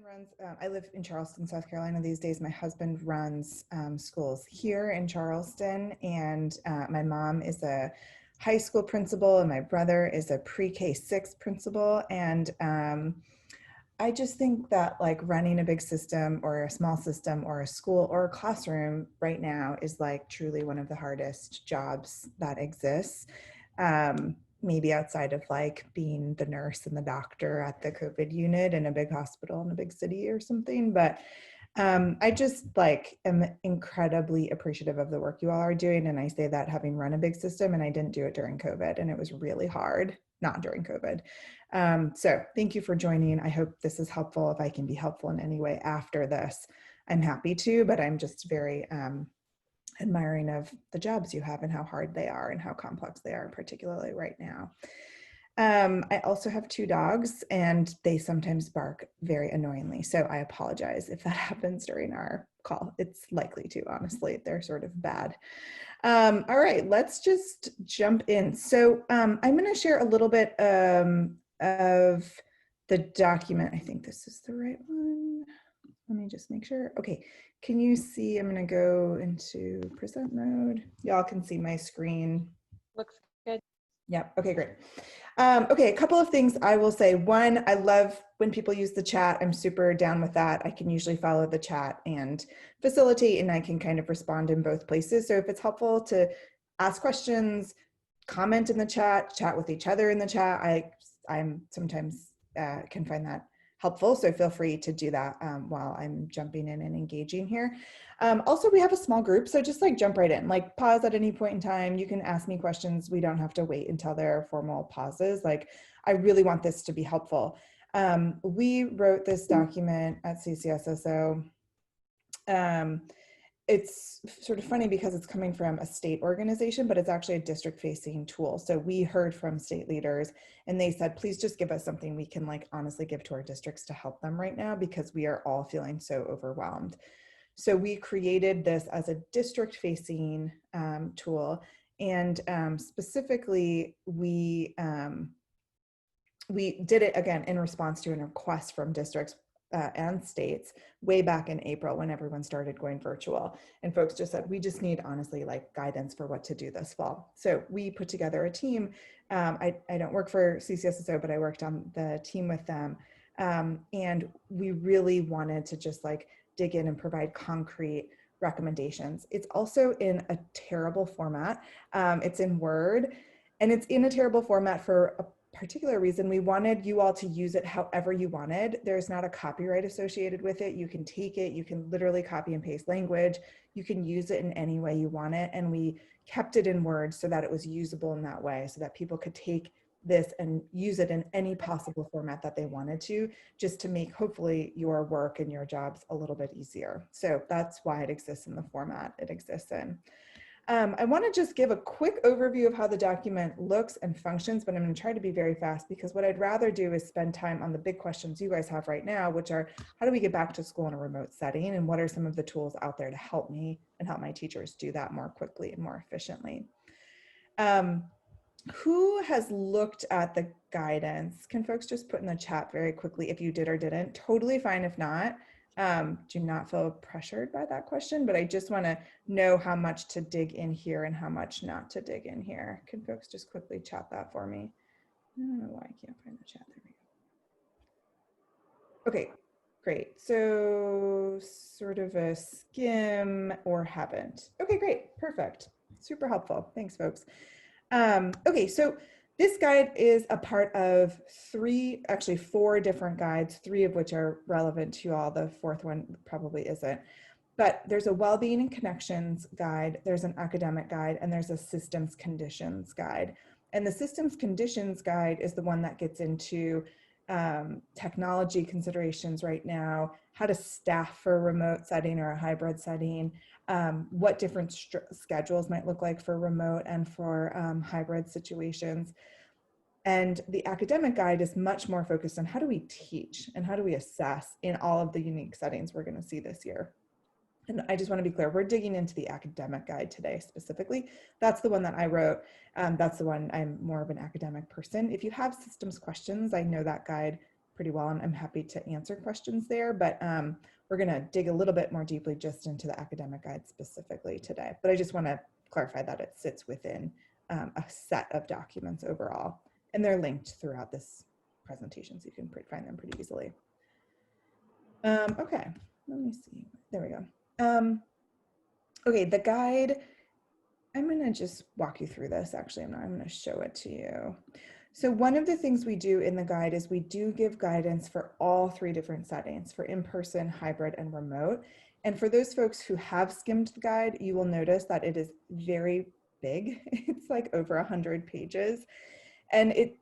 runs, I live in Charleston, South Carolina these days. My husband runs schools here in Charleston, and my mom is a high school principal, and my brother is a pre-K 6 principal. And I just think that like running a big system or a small system or a school or a classroom right now is like truly one of the hardest jobs that exists. Maybe outside of like being the nurse and the doctor at the COVID unit in a big hospital in a big city or something. But I just like am incredibly appreciative of the work you all are doing. And I say that having run a big system, and I didn't do it during COVID, and it was really hard, not during COVID. So thank you for joining. I hope this is helpful. If I can be helpful in any way after this, I'm happy to, but I'm just very admiring of the jobs you have and how hard they are and how complex they are, particularly right now. I also have 2 dogs, and they sometimes bark very annoyingly. So I apologize if that happens during our call. It's likely to, honestly. They're sort of bad. All right, let's just jump in. So I'm going to share a little bit of the document. I think this is the right one. Let me just make sure. Okay, can you see? I'm going to go into present mode. Y'all can see my screen. Looks good. Yep. Okay, great. Okay, a couple of things I will say. One, I love when people use the chat. I'm super down with that. I can usually follow the chat and facilitate, and I can kind of respond in both places. So if it's helpful to ask questions, comment in the chat with each other in the chat, I'm sometimes can find that helpful. So feel free to do that while I'm jumping in and engaging here. Also, we have a small group, so just like jump right in, like pause at any point in time. You can ask me questions. We don't have to wait until there are formal pauses. Like, I really want this to be helpful. We wrote this document at CCSSO. It's sort of funny because it's coming from a state organization, but it's actually a district facing tool. So we heard from state leaders, and they said, please just give us something we can like honestly give to our districts to help them right now, because we are all feeling so overwhelmed. So we created this as a district facing tool. And specifically, we did it again in response to a request from districts and states way back in April when everyone started going virtual, and folks just said, we just need honestly like guidance for what to do this fall. So we put together a team. I don't work for CCSSO, but I worked on the team with them. And we really wanted to just like dig in and provide concrete recommendations. It's also in a terrible format. It's in Word, and it's in a terrible format for a particular reason. We wanted you all to use it however you wanted. There's not a copyright associated with it. You can take it, you can literally copy and paste language, you can use it in any way you want it. And we kept it in Word so that it was usable in that way, so that people could take this and use it in any possible format that they wanted to, just to make hopefully your work and your jobs a little bit easier. So that's why it exists in the format it exists in. I want to just give a quick overview of how the document looks and functions, but I'm going to try to be very fast, because what I'd rather do is spend time on the big questions you guys have right now, which are, how do we get back to school in a remote setting, and what are some of the tools out there to help me and help my teachers do that more quickly and more efficiently. Who has looked at the guidance? Can folks just put in the chat very quickly if you did or didn't? Totally fine if not. Do not feel pressured by that question, but I just want to know how much to dig in here and how much not to dig in here. Can folks just quickly chat that for me? I don't know why I can't find the chat. There we go. Okay, great. So sort of a skim or haven't. Okay, great, perfect. Super helpful. Thanks, folks. Okay, so this guide is a part of actually four different guides, 3 of which are relevant to you all. The 4th one probably isn't. But there's a wellbeing and connections guide, there's an academic guide, and there's a systems conditions guide. And the systems conditions guide is the one that gets into technology considerations right now, how to staff for a remote setting or a hybrid setting, what different schedules might look like for remote and for hybrid situations. And the academic guide is much more focused on how do we teach and how do we assess in all of the unique settings we're going to see this year. And I just want to be clear, we're digging into the academic guide today specifically. That's the one that I wrote. That's the one, I'm more of an academic person. If you have systems questions, I know that guide pretty well, and I'm happy to answer questions there, but we're gonna dig a little bit more deeply just into the academic guide specifically today. But I just wanna clarify that it sits within a set of documents overall, and they're linked throughout this presentation, so you can find them pretty easily. Okay, let me see, there we go. Okay, the guide, I'm gonna just walk you through this. Actually, I'm gonna show it to you. So one of the things we do in the guide is we do give guidance for all 3 different settings, for in-person, hybrid, and remote. And for those folks who have skimmed the guide, you will notice that it is very big. It's like over 100 pages. And it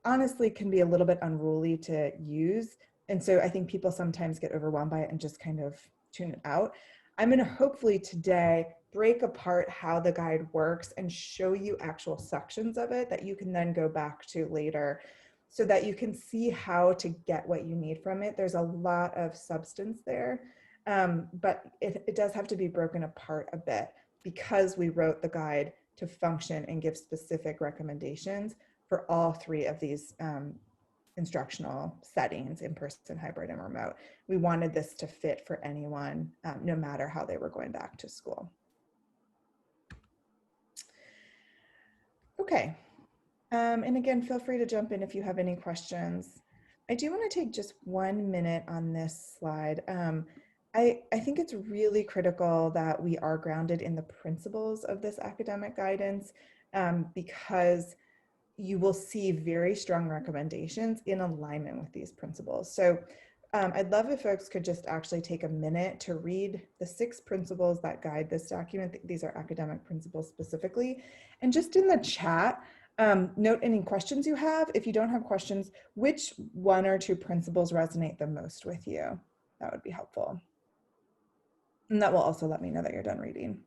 honestly can be a little bit unruly to use. And so I think people sometimes get overwhelmed by it and just kind of tune it out. I'm going to hopefully today break apart how the guide works and show you actual sections of it that you can then go back to later so that you can see how to get what you need from it. There's a lot of substance there, but it does have to be broken apart a bit because we wrote the guide to function and give specific recommendations for all 3 of these instructional settings, in-person, hybrid, and remote. We wanted this to fit for anyone, no matter how they were going back to school. Okay, and again, feel free to jump in if you have any questions. I do want to take just 1 minute on this slide. I think it's really critical that we are grounded in the principles of this academic guidance because you will see very strong recommendations in alignment with these principles. So I'd love if folks could just actually take a minute to read the 6 principles that guide this document. These are academic principles specifically. And just in the chat, note any questions you have. If you don't have questions, which 1 or 2 principles resonate the most with you? That would be helpful. And that will also let me know that you're done reading.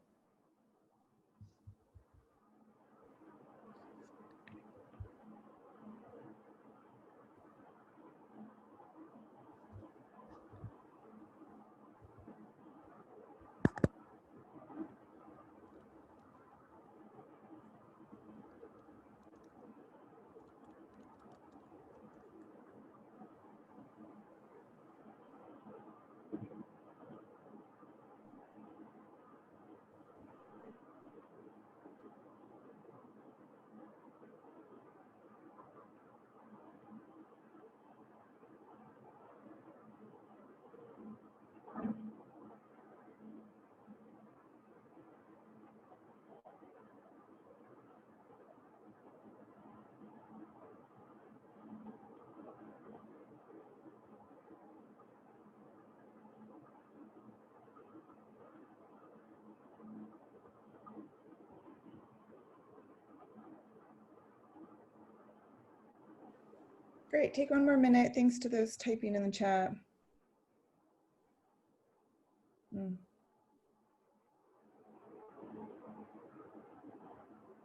Great, take 1 more minute. Thanks to those typing in the chat.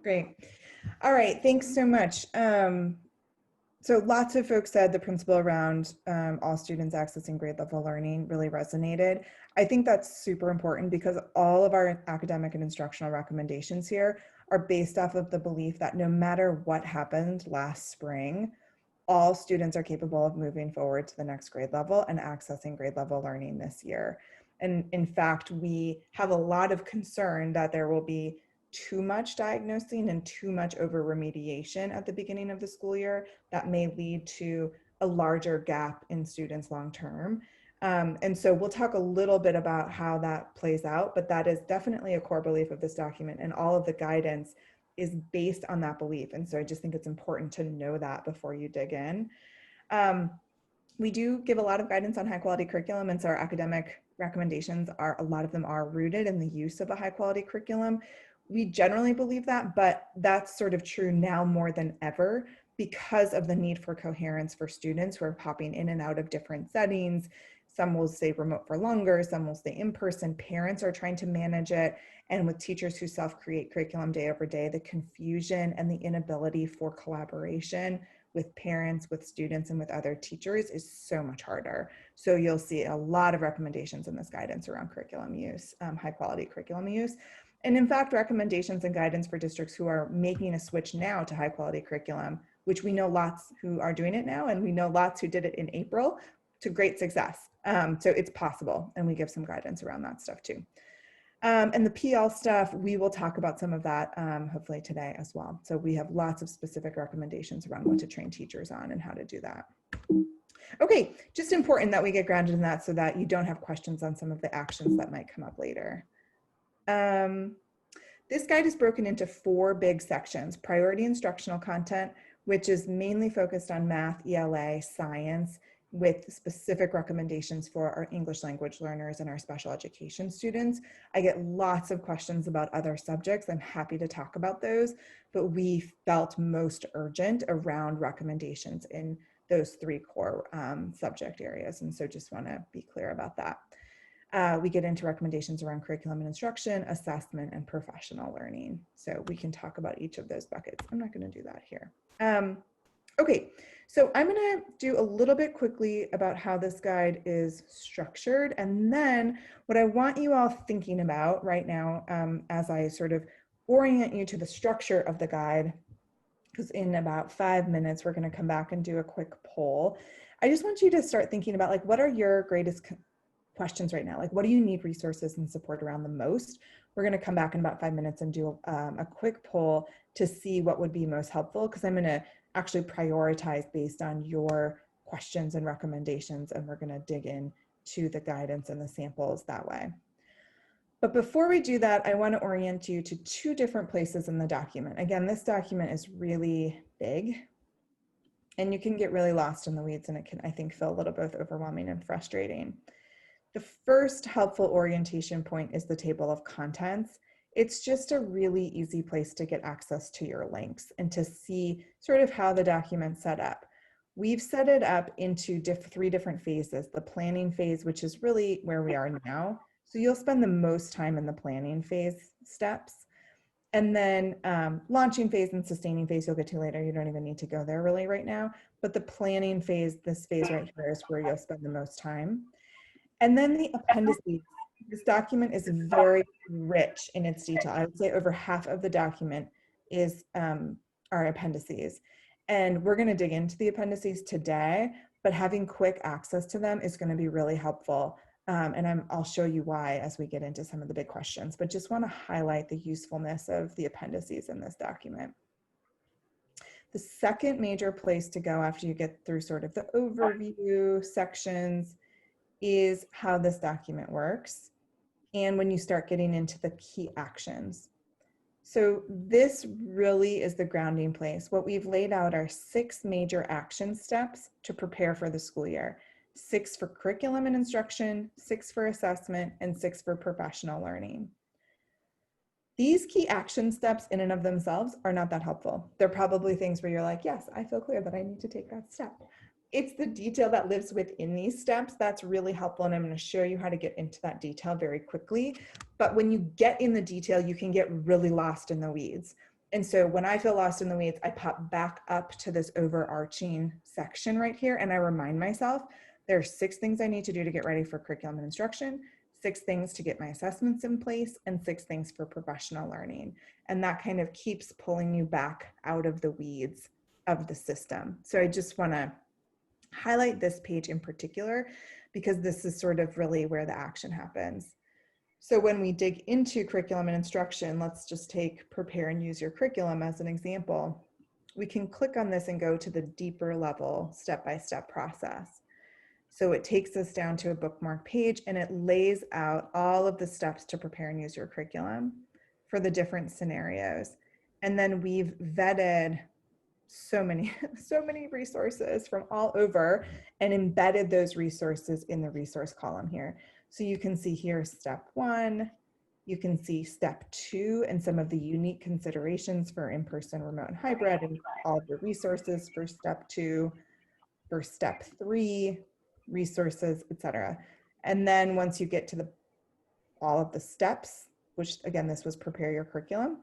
Great. All right, thanks so much. So lots of folks said the principle around all students accessing grade level learning really resonated. I think that's super important because all of our academic and instructional recommendations here are based off of the belief that no matter what happened last spring, all students are capable of moving forward to the next grade level and accessing grade level learning this year. And in fact, we have a lot of concern that there will be too much diagnosing and too much over remediation at the beginning of the school year that may lead to a larger gap in students long term. And so we'll talk a little bit about how that plays out, but that is definitely a core belief of this document, and all of the guidance is based on that belief. And so I just think it's important to know that before you dig in. We do give a lot of guidance on high quality curriculum, and so our academic recommendations are, a lot of them are rooted in the use of a high quality curriculum. We generally believe that, but that's sort of true now more than ever because of the need for coherence for students who are popping in and out of different settings. Some will stay remote for longer, some will stay in person. Parents are trying to manage it. And with teachers who self-create curriculum day over day, the confusion and the inability for collaboration with parents, with students, and with other teachers is so much harder. So you'll see a lot of recommendations in this guidance around curriculum use, high quality curriculum use. And in fact, recommendations and guidance for districts who are making a switch now to high quality curriculum which we know lots who are doing it now, and we know lots who did it in April to great success. So it's possible, and we give some guidance around that stuff too. And the PL stuff, we will talk about some of that hopefully today as well. So we have lots of specific recommendations around what to train teachers on and how to do that. Okay, just important that we get grounded in that so that you don't have questions on some of the actions that might come up later. This guide is broken into 4 big sections: priority instructional content, which is mainly focused on math, ELA, science, with specific recommendations for our English language learners and our special education students. I get lots of questions about other subjects. I'm happy to talk about those, but we felt most urgent around recommendations in those 3 core subject areas. And so just want to be clear about that. We get into recommendations around curriculum and instruction, assessment, and professional learning. So we can talk about each of those buckets. I'm not going to do that here. Okay, so I'm going to do a little bit quickly about how this guide is structured. And then what I want you all thinking about right now as I sort of orient you to the structure of the guide, because in about 5 minutes, we're going to come back and do a quick poll. I just want you to start thinking about, like, what are your greatest questions right now? Like, what do you need resources and support around the most? We're going to come back in about 5 minutes and do a quick poll to see what would be most helpful, because I'm going to actually prioritize based on your questions and recommendations, and we're going to dig in to the guidance and the samples that way. But before we do that, I want to orient you to 2 different places in the document. Again, this document is really big, and you can get really lost in the weeds, and it can, I think, feel a little both overwhelming and frustrating. The first helpful orientation point is the table of contents. It's just a really easy place to get access to your links and to see sort of how the document's set up. We've set it up into 3 different phases: the planning phase, which is really where we are now. So you'll spend the most time in the planning phase steps. And then launching phase and sustaining phase you'll get to later. You don't even need to go there really right now. But the planning phase, this phase right here, is where you'll spend the most time. And then the appendices. This document is very rich in its detail. I would say over half of the document is our appendices. And we're going to dig into the appendices today, but having quick access to them is going to be really helpful. And I'll show you why as we get into some of the big questions, but just want to highlight the usefulness of the appendices in this document. The second major place to go after you get through sort of the overview sections is how this document works, and when you start getting into the key actions. So this really is the grounding place. What we've laid out are 6 major action steps to prepare for the school year: 6 for curriculum and instruction, 6 for assessment, and 6 for professional learning. These key action steps in and of themselves are not that helpful. They're probably things where you're like, yes, I feel clear that I need to take that step. It's the detail that lives within these steps that's really helpful, and I'm going to show you how to get into that detail very quickly. But when you get in the detail, you can get really lost in the weeds. And so when I feel lost in the weeds, I pop back up to this overarching section right here, and I remind myself there are 6 things I need to do to get ready for curriculum and instruction, 6 things to get my assessments in place, and 6 things for professional learning. And that kind of keeps pulling you back out of the weeds of the system. So I just want to highlight this page in particular, because this is sort of really where the action happens. So when we dig into curriculum and instruction, let's just take prepare and use your curriculum as an example. We can click on this and go to the deeper level step-by-step process. So it takes us down to a bookmark page, and it lays out all of the steps to prepare and use your curriculum for the different scenarios. And then we've vetted so many resources from all over and embedded those resources in the resource column here. So you can see here step 1, you can see step 2 and some of the unique considerations for in-person, remote, and hybrid, and all of the resources for step 2, for step 3, resources, etc. And then once you get to all of the steps, which again, this was prepare your curriculum,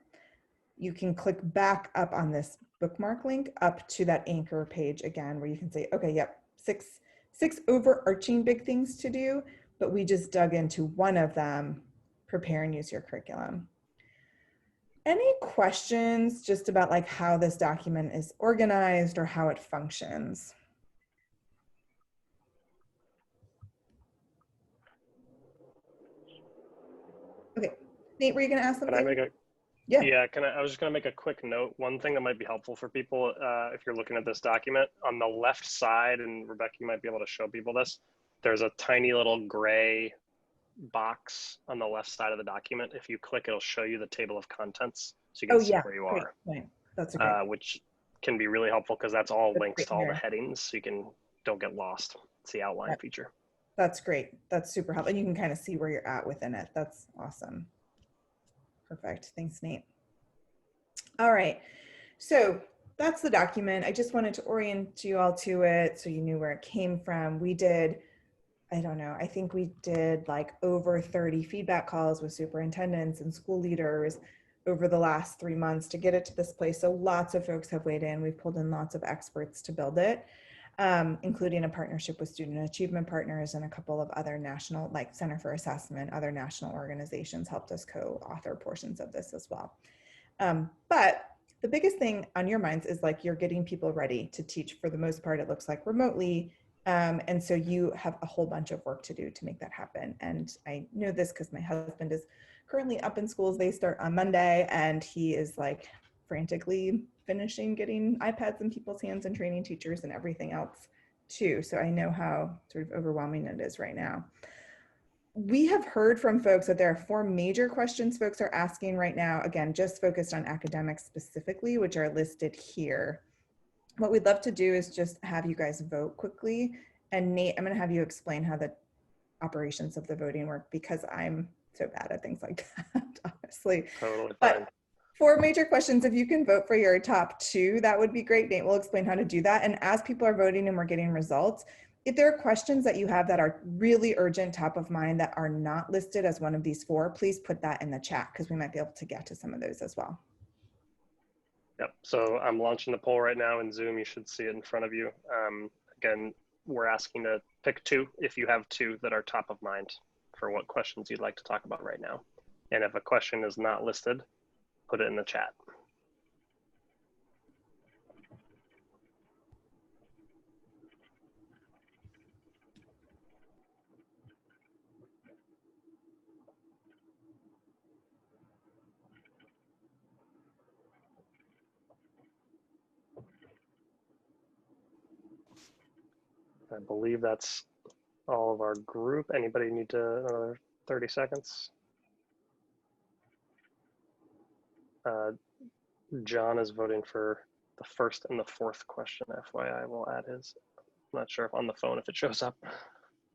you can click back up on this bookmark link up to that anchor page again, where you can say, okay, yep, six overarching big things to do, but we just dug into one of them, prepare and use your curriculum. Any questions just about like how this document is organized or how it functions? Okay, Nate, were you gonna ask Can I something? make a, Yeah. yeah, I was just gonna make a quick note. One thing that might be helpful for people, if you're looking at this document, on the left side, and Rebecca, you might be able to show people this, there's a tiny little gray box on the left side of the document. If you click, it'll show you the table of contents so you Oh can see yeah, where you great are, point. That's a great, which can be really helpful because that's all that's links great to to all the hear. headings so you don't get lost. It's the outline feature. That's great. That's super helpful. And you can kind of see where you're at within it. That's awesome. Perfect. Thanks, Nate. All right. So that's the document. I just wanted to orient you all to it so you knew where it came from. We did, I don't know, I think we did like over 30 feedback calls with superintendents and school leaders over the last 3 months to get it to this place. So lots of folks have weighed in. We've pulled in lots of experts to build it. Including a partnership with student achievement partners and a couple of other national, like Center for Assessment, other national organizations helped us co-author portions of this as well. But the biggest thing on your minds is like you're getting people ready to teach. For the most part, it looks like remotely. And so you have a whole bunch of work to do to make that happen. And I know this because my husband is currently up in schools. They start on Monday and he is like frantically finishing getting iPads in people's hands and training teachers and everything else too. So I know how sort of overwhelming it is right now. We have heard from folks that there are 4 major questions folks are asking right now, again, just focused on academics specifically, which are listed here. What we'd love to do is just have you guys vote quickly. And Nate, I'm going to have you explain how the operations of the voting work because I'm so bad at things like that, honestly. Totally fine. But 4 major questions, if you can vote for your top 2, that would be great. Nate will explain how to do that. And as people are voting and we're getting results, if there are questions that you have that are really urgent, top of mind, that are not listed as one of these 4, please put that in the chat because we might be able to get to some of those as well. Yep. So I'm launching the poll right now in Zoom. You should see it in front of you. Again, we're asking to pick 2 if you have 2 that are top of mind for what questions you'd like to talk about right now. And if a question is not listed, put it in the chat. I believe that's all of our group. Anybody need to another 30 seconds? John is voting for the first and the 4th question. FYI, we'll add his. I'm not sure if on the phone if it shows up.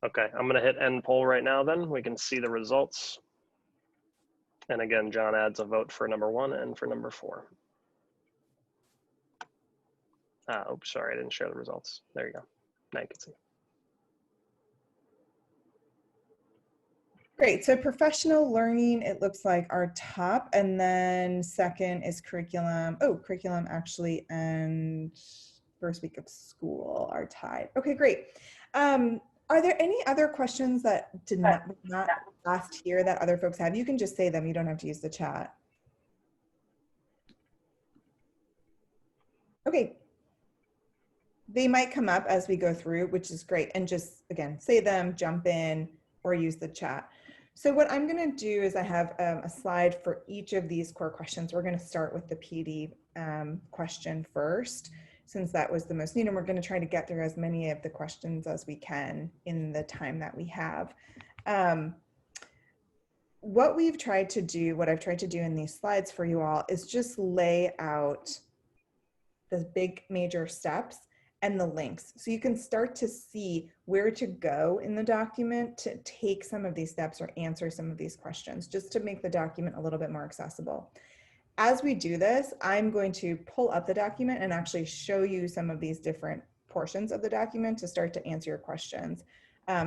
Okay, I'm gonna hit end poll right now then. We can see the results. And again, John adds a vote for number 1 and for number 4. Oops, sorry, I didn't share the results. There you go. Now you can see. Great. So professional learning, it looks like our top, and then second is curriculum. Oh, curriculum actually, and first week of school are tied. Okay, great. Are there any other questions that did not asked here that other folks have? You can just say them. You don't have to use the chat. Okay. They might come up as we go through, which is great. And just, again, say them, jump in, or use the chat. So what I'm going to do is I have a slide for each of these core questions. We're going to start with the PD question first, since that was the most needed. We're going to try to get through as many of the questions as we can in the time that we have. What I've tried to do in these slides for you all is just lay out the big major steps and the links. So you can start to see where to go in the document to take some of these steps or answer some of these questions, just to make the document a little bit more accessible. As we do this, I'm going to pull up the document and actually show you some of these different portions of the document to start to answer your questions.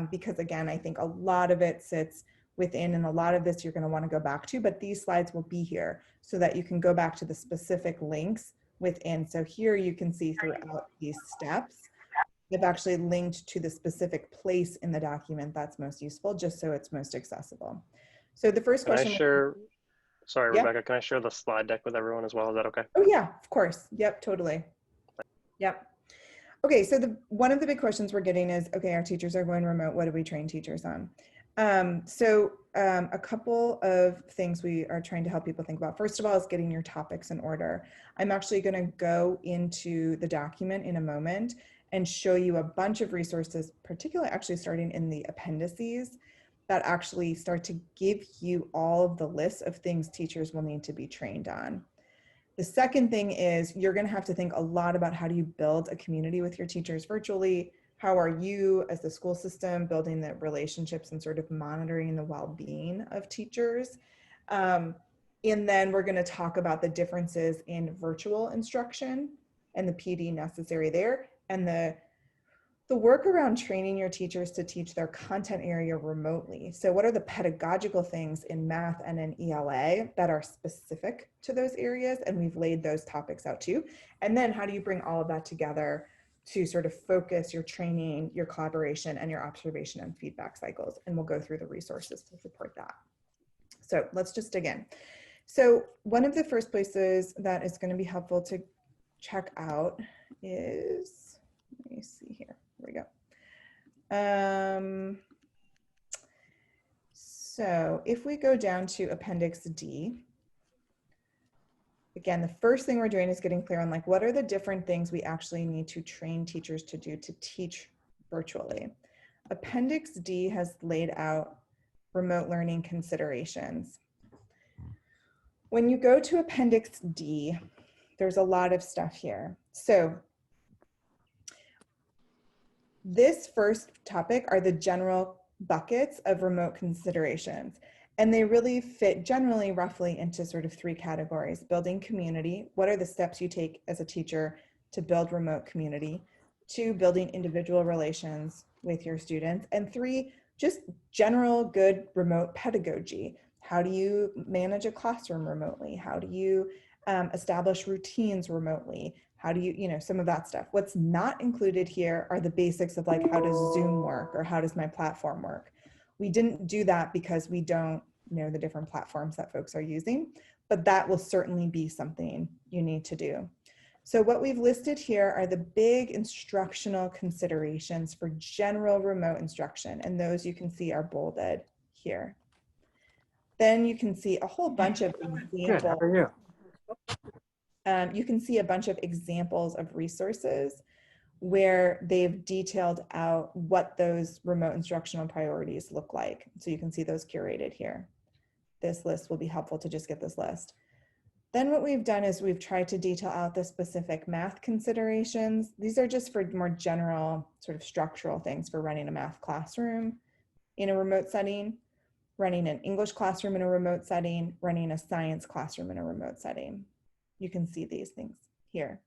Because again, I think a lot of it sits within, and a lot of this you're going to want to go back to, but these slides will be here so that you can go back to the specific links within. So here you can see throughout these steps, they've actually linked to the specific place in the document that's most useful, just so it's most accessible. So the first question. Sorry, Yeah. Rebecca, can I share the slide deck with everyone as well? Is that okay? Oh yeah, of course. Yep, totally. Yep. Okay, so one of the big questions we're getting is, okay, our teachers are going remote. What do we train teachers on? A couple of things we are trying to help people think about. First of all is getting your topics in order. I'm actually going to go into the document in a moment and show you a bunch of resources, particularly actually starting in the appendices, that actually start to give you all of the lists of things teachers will need to be trained on. The second thing is you're going to have to think a lot about how do you build a community with your teachers virtually? How are you as the school system building the relationships and sort of monitoring the well-being of teachers? And then we're going to talk about the differences in virtual instruction and the PD necessary there, and the work around training your teachers to teach their content area remotely. So what are the pedagogical things in math and in ELA that are specific to those areas? And we've laid those topics out too. And then how do you bring all of that together to sort of focus your training, your collaboration, and your observation and feedback cycles? And we'll go through the resources to support that. So let's just dig in. So one of the first places that is going to be helpful to check out is, let me see here. Here we go. So if we go down to Appendix D, again, the first thing we're doing is getting clear on like, what are the different things we actually need to train teachers to do to teach virtually. Appendix D has laid out remote learning considerations. When you go to Appendix D, there's a lot of stuff here. So this first topic are the general buckets of remote considerations. And they really fit generally roughly into sort of three categories: building community. What are the steps you take as a teacher to build remote community? 2, building individual relations with your students. And 3, just general good remote pedagogy. How do you manage a classroom remotely? How do you establish routines remotely? How do you, some of that stuff. What's not included here are the basics of like, how does Zoom work or how does my platform work? We didn't do that because we don't know the different platforms that folks are using, but that will certainly be something you need to do. So what we've listed here are the big instructional considerations for general remote instruction, and those you can see are bolded here. Then you can see a whole bunch of examples. Good, how are you? You can see a bunch of examples of resources where they've detailed out what those remote instructional priorities look like. So you can see those curated here. This list will be helpful to just get this list. Then what we've done is we've tried to detail out the specific math considerations. These are just for more general sort of structural things for running a math classroom in a remote setting, running an English classroom in a remote setting, running a science classroom in a remote setting. You can see these things here.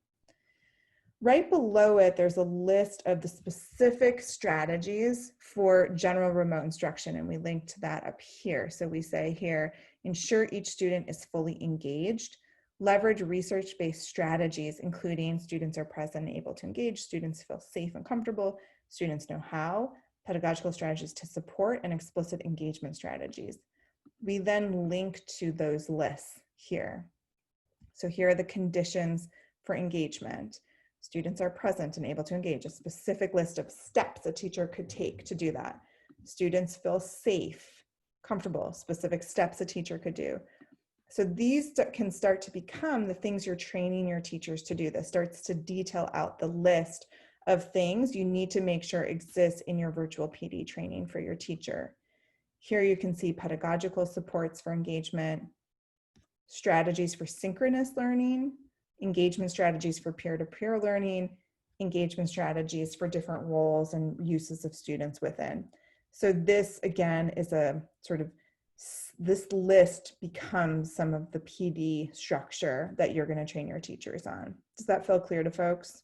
Right below it, there's a list of the specific strategies for general remote instruction, and we link to that up here. So we say here, ensure each student is fully engaged, leverage research-based strategies, including students are present and able to engage, students feel safe and comfortable, students know how, pedagogical strategies to support, and explicit engagement strategies. We then link to those lists here. So here are the conditions for engagement. Students are present and able to engage, a specific list of steps a teacher could take to do that. Students feel safe, comfortable, specific steps a teacher could do. So these can start to become the things you're training your teachers to do. That starts to detail out the list of things you need to make sure exists in your virtual PD training for your teacher. Here you can see pedagogical supports for engagement, strategies for synchronous learning, engagement strategies for peer-to-peer learning, engagement strategies for different roles and uses of students within. So this again is a sort of, this list becomes some of the PD structure that you're going to train your teachers on. Does that feel clear to folks?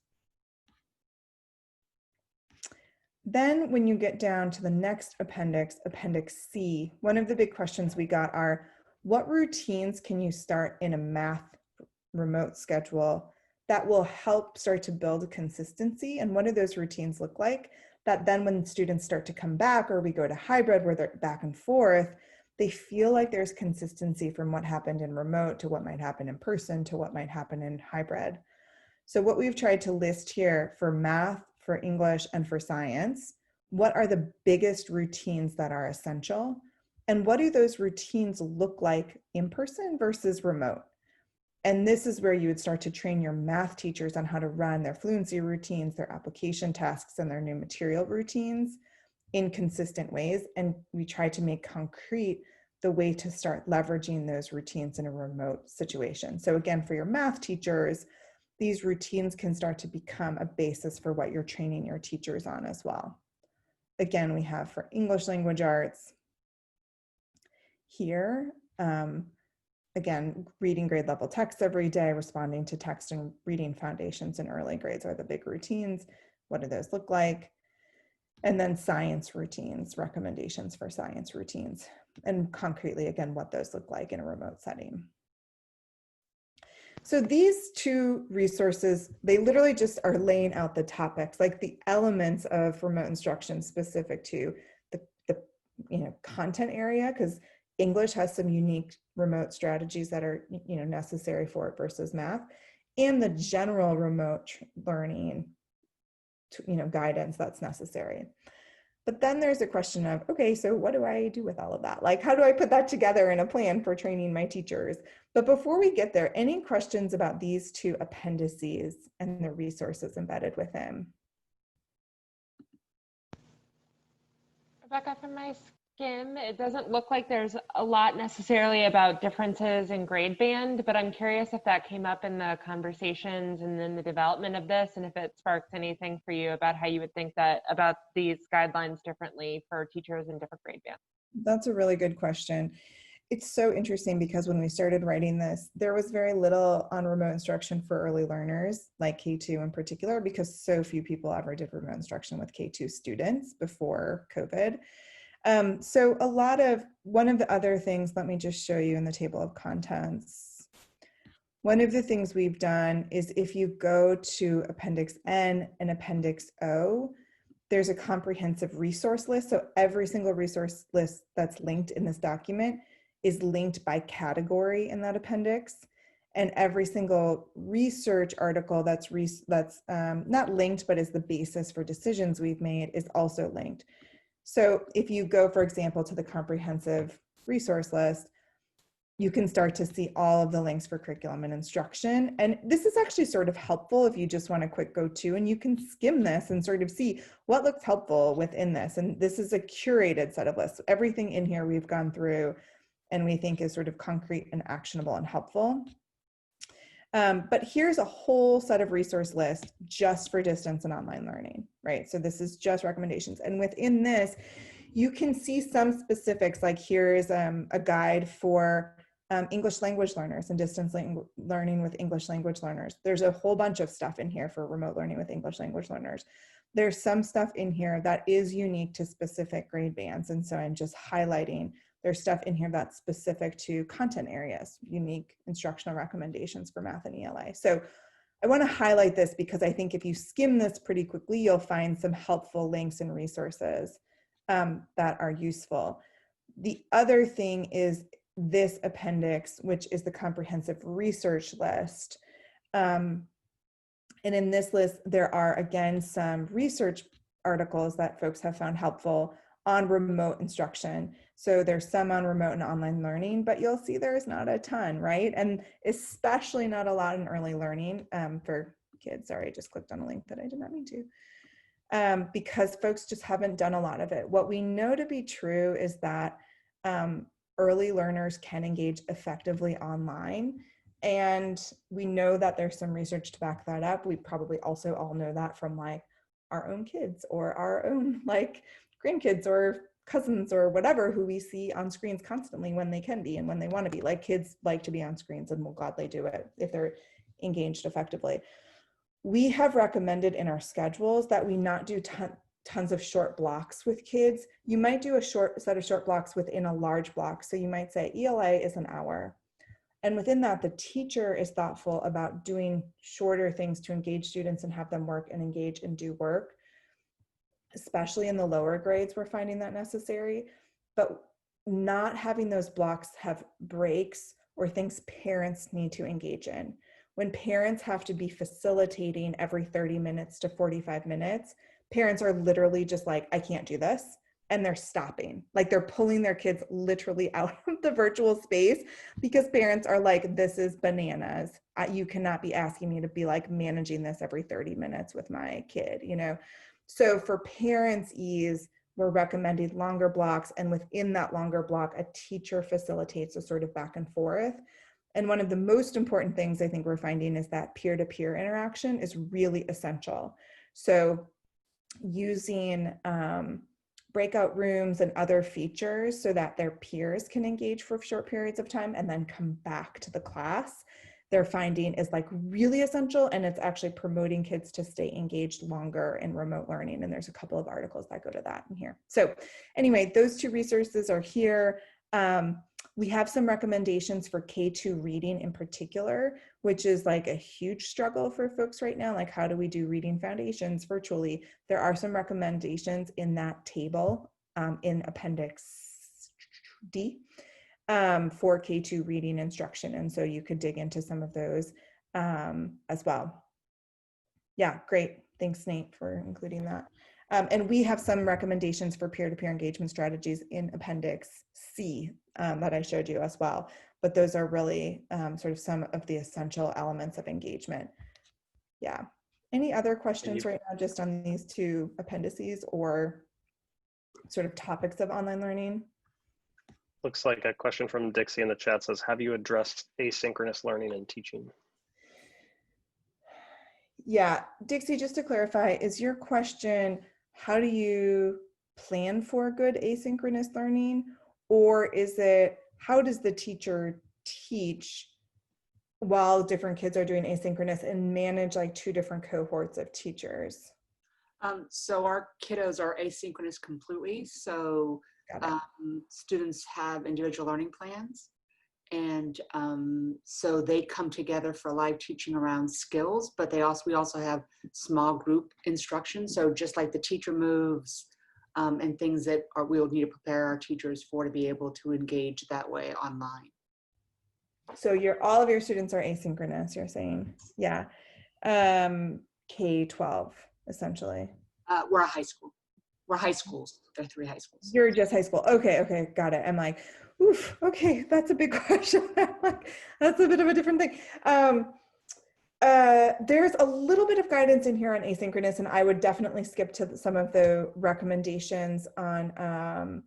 Then when you get down to the next appendix, Appendix C, one of the big questions we got are, what routines can you start in a math remote schedule that will help start to build consistency? And what do those routines look like? That then when students start to come back, or we go to hybrid where they're back and forth, they feel like there's consistency from what happened in remote to what might happen in person to what might happen in hybrid. So what we've tried to list here for math, for English, and for science, what are the biggest routines that are essential? And what do those routines look like in person versus remote? And this is where you would start to train your math teachers on how to run their fluency routines, their application tasks, and their new material routines in consistent ways. And we try to make concrete the way to start leveraging those routines in a remote situation. So again, for your math teachers, these routines can start to become a basis for what you're training your teachers on as well. Again, we have for English language arts here, again, reading grade level text every day, responding to text and reading foundations in early grades are the big routines. What do those look like? And then science routines, recommendations for science routines, and concretely, again, what those look like in a remote setting. So these two resources, they literally just are laying out the topics, like the elements of remote instruction specific to the content area, because English has some unique remote strategies that are necessary for it versus math, and the general remote learning guidance that's necessary. But then there's a question of, okay, so what do I do with all of that? Like, how do I put that together in a plan for training my teachers? But before we get there, any questions about these two appendices and the resources embedded within? Rebecca, from my skim, it doesn't look like there's a lot necessarily about differences in grade band, but I'm curious if that came up in the conversations and then the development of this, and if it sparks anything for you about how you would think that about these guidelines differently for teachers in different grade bands. That's a really good question. It's so interesting because when we started writing this, there was very little on remote instruction for early learners, like K2 in particular, because so few people ever did remote instruction with K2 students before COVID. So one of the other things, let me just show you in the table of contents. One of the things we've done is if you go to Appendix N and Appendix O, there's a comprehensive resource list. So every single resource list that's linked in this document is linked by category in that appendix. And every single research article that's not linked, but is the basis for decisions we've made is also linked. So if you go, for example, to the comprehensive resource list, you can start to see all of the links for curriculum and instruction. And this is actually sort of helpful if you just want a quick go-to, and you can skim this and sort of see what looks helpful within this. And this is a curated set of lists. Everything in here we've gone through and we think is sort of concrete and actionable and helpful. But here's a whole set of resource lists just for distance and online learning, right? So this is just recommendations. And within this, you can see some specifics, like here's a guide for English language learners and distance learning with English language learners. There's a whole bunch of stuff in here for remote learning with English language learners. There's some stuff in here that is unique to specific grade bands. And so I'm just highlighting, there's stuff in here that's specific to content areas, unique instructional recommendations for math and ELA. So I want to highlight this because I think if you skim this pretty quickly, you'll find some helpful links and resources that are useful. The other thing is this appendix, which is the comprehensive research list. And in this list, there are, again, some research articles that folks have found helpful on remote instruction. So there's some on remote and online learning, but you'll see there's not a ton, right? And especially not a lot in early learning for kids. Sorry, I just clicked on a link that I did not mean to, because folks just haven't done a lot of it. What we know to be true is that early learners can engage effectively online. And we know that there's some research to back that up. We probably also all know that from like our own kids or our own like grandkids or cousins or whatever who we see on screens constantly when they can be and when they want to be. Like kids like to be on screens and will gladly do it if they're engaged effectively. We have recommended in our schedules that we not do tons of short blocks with kids. You might do a short set of short blocks within a large block. So you might say ELA is an hour. And within that, the teacher is thoughtful about doing shorter things to engage students and have them work and engage and do work. Especially in the lower grades, we're finding that necessary. But not having those blocks have breaks or things parents need to engage in. When parents have to be facilitating every 30 minutes to 45 minutes, parents are literally just like, I can't do this. And they're stopping. Like they're pulling their kids literally out of the virtual space because parents are like, this is bananas. You cannot be asking me to be like managing this every 30 minutes with my kid, you know? So for parents' ease, we're recommending longer blocks, and within that longer block, a teacher facilitates a sort of back and forth. And one of the most important things I think we're finding is that peer-to-peer interaction is really essential. So using breakout rooms and other features so that their peers can engage for short periods of time and then come back to the class, they're finding is like really essential, and it's actually promoting kids to stay engaged longer in remote learning. And there's a couple of articles that go to that in here. So anyway, those two resources are here. We have some recommendations for K2 reading in particular, which is like a huge struggle for folks right now. Like, how do we do reading foundations virtually? There are some recommendations in that table in Appendix D for K2 reading instruction. And so you could dig into some of those as well. Yeah, great. Thanks, Nate, for including that. And we have some recommendations for peer-to-peer engagement strategies in Appendix C that I showed you as well. But those are really sort of some of the essential elements of engagement. Yeah. Any other questions right now just on these two appendices or sort of topics of online learning? Looks like a question from Dixie in the chat says, have you addressed asynchronous learning and teaching? Yeah, Dixie, just to clarify, is your question, how do you plan for good asynchronous learning? Or is it, how does the teacher teach while different kids are doing asynchronous and manage like two different cohorts of teachers? So our kiddos are asynchronous completely. So students have individual learning plans. And so they come together for live teaching around skills, but we also have small group instruction. So just like the teacher moves and things that we'll need to prepare our teachers for to be able to engage that way online. So all of your students are asynchronous, you're saying? Yeah. K-12, essentially. We're a high school. We're high schools. There are 3 high schools. You're just high school. Okay, got it. I'm like, oof, okay, that's a big question. I'm like, that's a bit of a different thing. There's a little bit of guidance in here on asynchronous, and I would definitely skip to some of the recommendations on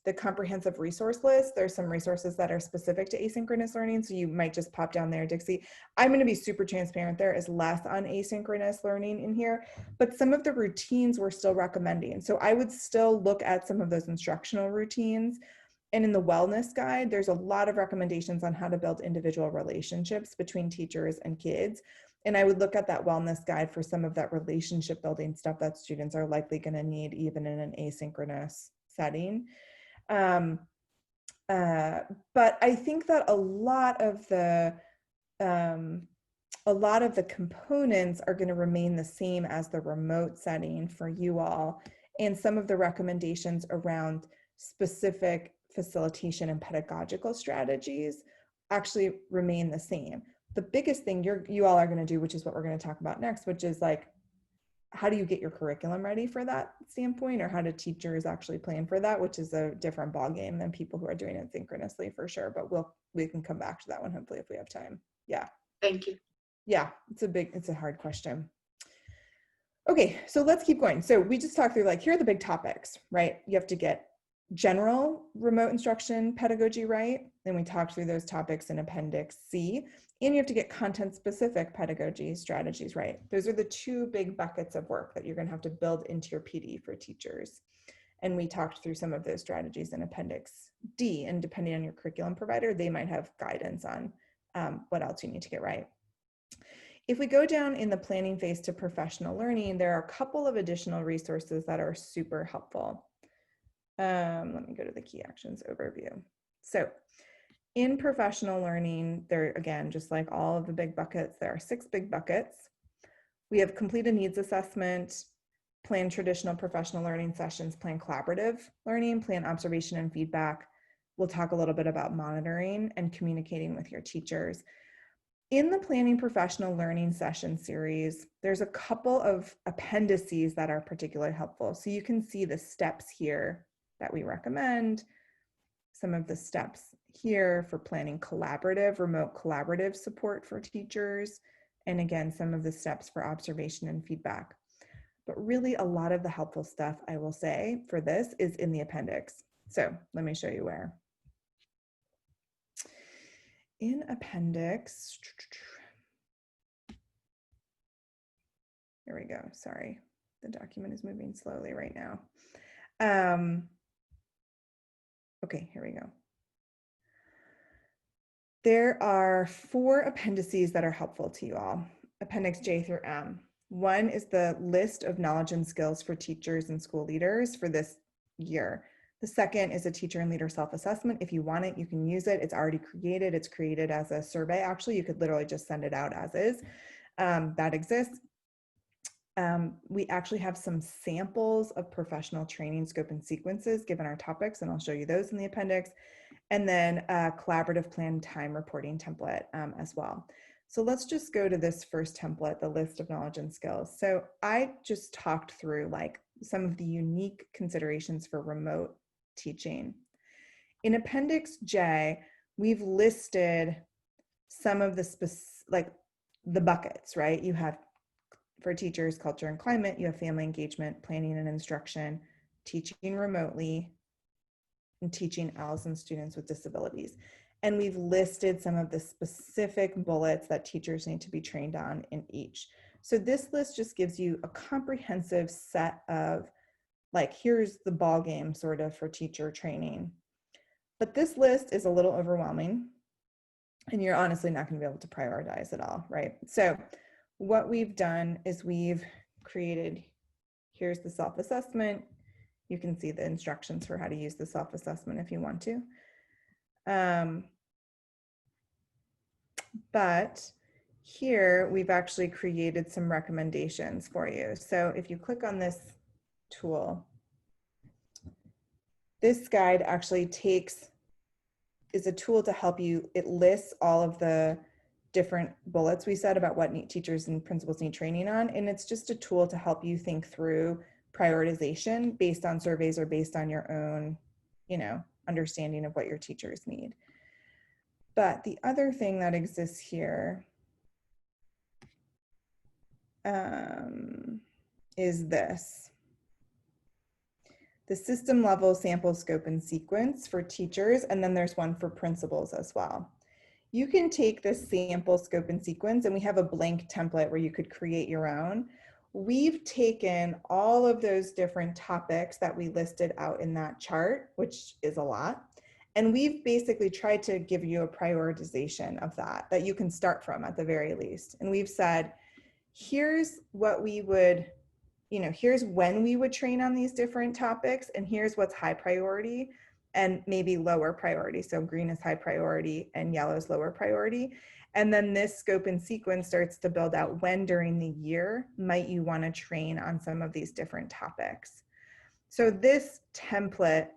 the comprehensive resource list. There's some resources that are specific to asynchronous learning, so you might just pop down there, Dixie. I'm going to be super transparent. There is less on asynchronous learning in here, but some of the routines we're still recommending. So I would still look at some of those instructional routines. And in the wellness guide, there's a lot of recommendations on how to build individual relationships between teachers and kids. And I would look at that wellness guide for some of that relationship building stuff that students are likely going to need even in an asynchronous setting. But I think that a lot of the components are going to remain the same as the remote setting for you all, and some of the recommendations around specific facilitation and pedagogical strategies actually remain the same. The biggest thing you all are going to do, which is what we're going to talk about next, which is like, how do you get your curriculum ready for that standpoint, or how do teachers actually plan for that, which is a different ballgame than people who are doing it synchronously for sure. But we can come back to that one hopefully if we have time. Yeah. Thank you. Yeah, it's a hard question. Okay, so let's keep going. So we just talked through like, here are the big topics, right? You have to get general remote instruction pedagogy right. Then we talked through those topics in Appendix C. And you have to get content-specific pedagogy strategies right. Those are the 2 big buckets of work that you're going to have to build into your PD for teachers. And we talked through some of those strategies in Appendix D. And depending on your curriculum provider, they might have guidance on what else you need to get right. If we go down in the planning phase to professional learning, there are a couple of additional resources that are super helpful. Let me go to the key actions overview. So in professional learning, there again, just like all of the big buckets, there are 6 big buckets. We have complete a needs assessment, plan traditional professional learning sessions, plan collaborative learning, plan observation and feedback, we'll talk a little bit about monitoring and communicating with your teachers. In the Planning Professional Learning Session series, there's a couple of appendices that are particularly helpful. So you can see the steps here that we recommend, some of the steps here for planning remote collaborative support for teachers, and again, some of the steps for observation and feedback. But really a lot of the helpful stuff, I will say, for this is in the appendix. So let me show you where. In appendix, here we go, sorry. The document is moving slowly right now. Okay, here we go. There are 4 appendices that are helpful to you all, Appendix J through M. One is the list of knowledge and skills for teachers and school leaders for this year. The second is a teacher and leader self-assessment. If you want it, you can use it. It's already created. It's created as a survey. Actually, you could literally just send it out as is. That exists. We actually have some samples of professional training scope and sequences given our topics, and I'll show you those in the appendix. And then a collaborative plan time reporting template as well. So let's just go to this first template, the list of knowledge and skills. So I just talked through like some of the unique considerations for remote teaching. In Appendix J, we've listed some of the the buckets, right? You have for teachers, culture and climate, you have family engagement, planning and instruction, teaching remotely, and teaching ALS and students with disabilities. And we've listed some of the specific bullets that teachers need to be trained on in each. So this list just gives you a comprehensive set of, like, here's the ball game sort of for teacher training. But this list is a little overwhelming, and you're honestly not going to be able to prioritize it all, right? So what we've done is we've created, here's the self-assessment. You can see the instructions for how to use the self-assessment if you want to. But here we've actually created some recommendations for you. So if you click on this tool, this guide actually is a tool to help you. It lists all of the different bullets we said about what teachers and principals need training on. And it's just a tool to help you think through prioritization based on surveys or based on your own, understanding of what your teachers need. But the other thing that exists here is this. The system level sample scope and sequence for teachers, and then there's one for principals as well. You can take this sample scope and sequence, and we have a blank template where you could create your own. We've taken all of those different topics that we listed out in that chart, which is a lot, and we've basically tried to give you a prioritization of that you can start from at the very least. And we've said, here's what we would, here's when we would train on these different topics, and here's what's high priority and maybe lower priority. So green is high priority and yellow is lower priority. And then this scope and sequence starts to build out when during the year might you want to train on some of these different topics. So this template,